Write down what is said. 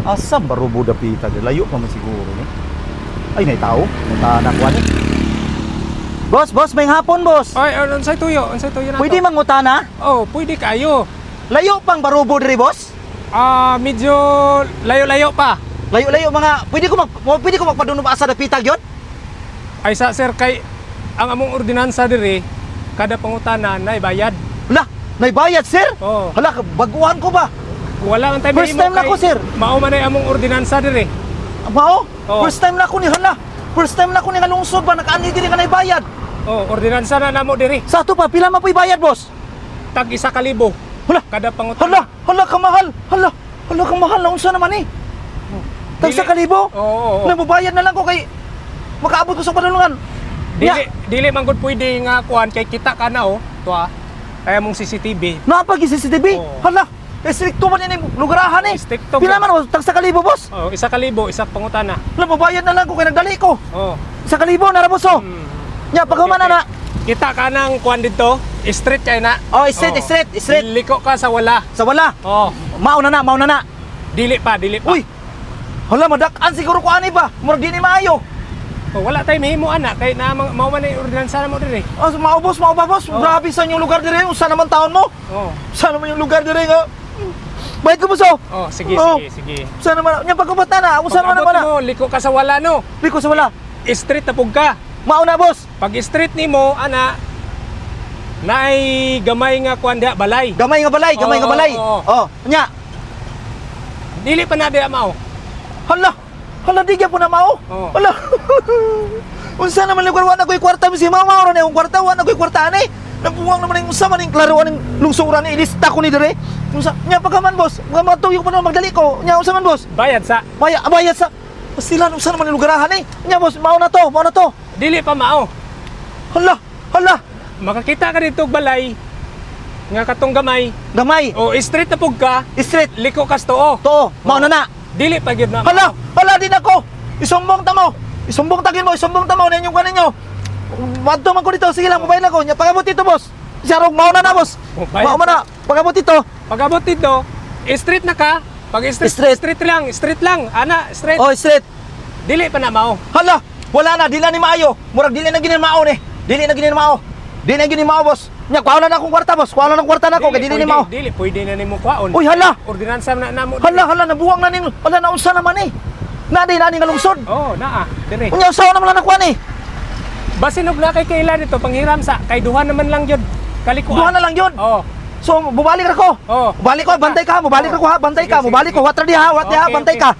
Asa barubo dapita di layo pa man siguro ni. Ay nay tao, natanak wa ni. Boss, may hapon boss. Ay, unsay tuyo na. Pwede mangutana? Oh, pwede kayo. Layo pang barubo diri boss? Medyo layo-layo pa. Layo-layo mga pwede ko magpadunong asa dapita gyud? Ay sa sir kay ang among ordinansa diri kada pangutana na bayad. Hala, nay bayad sir? Oh. Hala, baguhan ko ba? Wala ang time First time na ko sir. Mao man ay among ordinansa diri. Mao? Oh. First time na ko ni hala. First time na ko ni ngalungsod ba nakaani diri ka nay bayad. Oh, ordinansa na namo diri. Sa ato pa pila man po'y bayad boss? Tag 1,000 Hala, kada pangutana. hala kamahal. Hala kamahal na unsa naman eh. Tag Dili. 1,000? Oo. Nababayad na lang ko kay makaabot ko sa padulungan. Dili man gud pwede nga kuan kay kita ka na tuwa. Kaya mong CCTV. Napag CCTV. Oo. Hala, restrikto man yan yung lugarahan eh. Restrikto Pila ba? man, tag 1,000 boss. Oh, 1,000 isa pangutana. Nababayad na lang ko kay nagdali ko. Oh. 1,000 na boss oh. Nya paghuman na. Kita ka ng kuan dito, street kay na. Oh, straight. Liko ka sa wala. Sa wala. Oh. Mauna na. Dili pa. Uy. Hala, madak-an siguro ko ani ba? Murag di ni maayo. Oh, wala tay mahimo ana kay na mao man ay ordinansa na mo diri. Oh, mao boss. Oh. Grabe sa inyong lugar dire. Unsa naman taon mo? Oh. Saan naman yung lugar dire nga? Bayad ko boss oh. Oh, sige. Saan naman? Nya pagkubata na. Unsa naman Pag-abot na? mo, liko ka sa wala no. Liko sa wala. Street na pug ka. Mauna boss. Pag street nimo ana naay gamay nga kuan diha balay. Gamay nga balay. Oo. Oh, nya. Dili pa na diha mao. Hala di gyud po na mao. Oo. Hala. Unsa naman lugar wa na koy kwarta si mama ron yung kwarta wa na koy kwarta ani. Nabuwang naman yung unsa man yung klaruan ng lungsuran ni ilista ko ni dire. Unsa nya pagkaman boss, mga tuyo pa na magdali ko. Nya unsa man boss? Bayad sa Bayad sa Pastilan unsa naman yung lugarahan eh. Nya boss, mao na to. dili pa mao. Hala. Makakita ka dito og balay nga katong gamay. Gamay. O street na pug ka, Straight. liko kas tuo. To, mao na. Dili pa gyud na. Hala din ako. Isumbong tamo. Isumbong tamo na inyong kaninyo. Madto man ko dito, sige lang, mobile ako. Nya pagabot dito, boss. Sarog mao na boss. Bayad Mao na. Pagabot dito. Pag-abot dito, street na ka. Pag Street. street lang. Ana, straight. Oh, straight. Dili pa na mao. Hala, wala na, dili na ni maayo. Murag dili na gini mao ni. Dili na gini mao, boss. Nya kuha na akong kwarta, boss. Kuha na ng kwarta nako kay dili ni mao. Dili pwede na nimo kuhaon. Uy, hala. Ordinansa na namo. Hala, nabuwang na ning. Hala na unsa naman eh. Nadi nga lungsod. Oh, naa. Dire. Unya usaw naman lang nakuha ni. Basin og na kay kaila dito panghiram sa kay duha naman lang jud. Kalikuan. Duha na lang yun. Oh. So, bubalik ako. Oh. Balik ko, bantay ka, mubalik ako ha, bantay ka, Sige, mubalik ko, sige. wat diha, Okay, bantay okay. ka.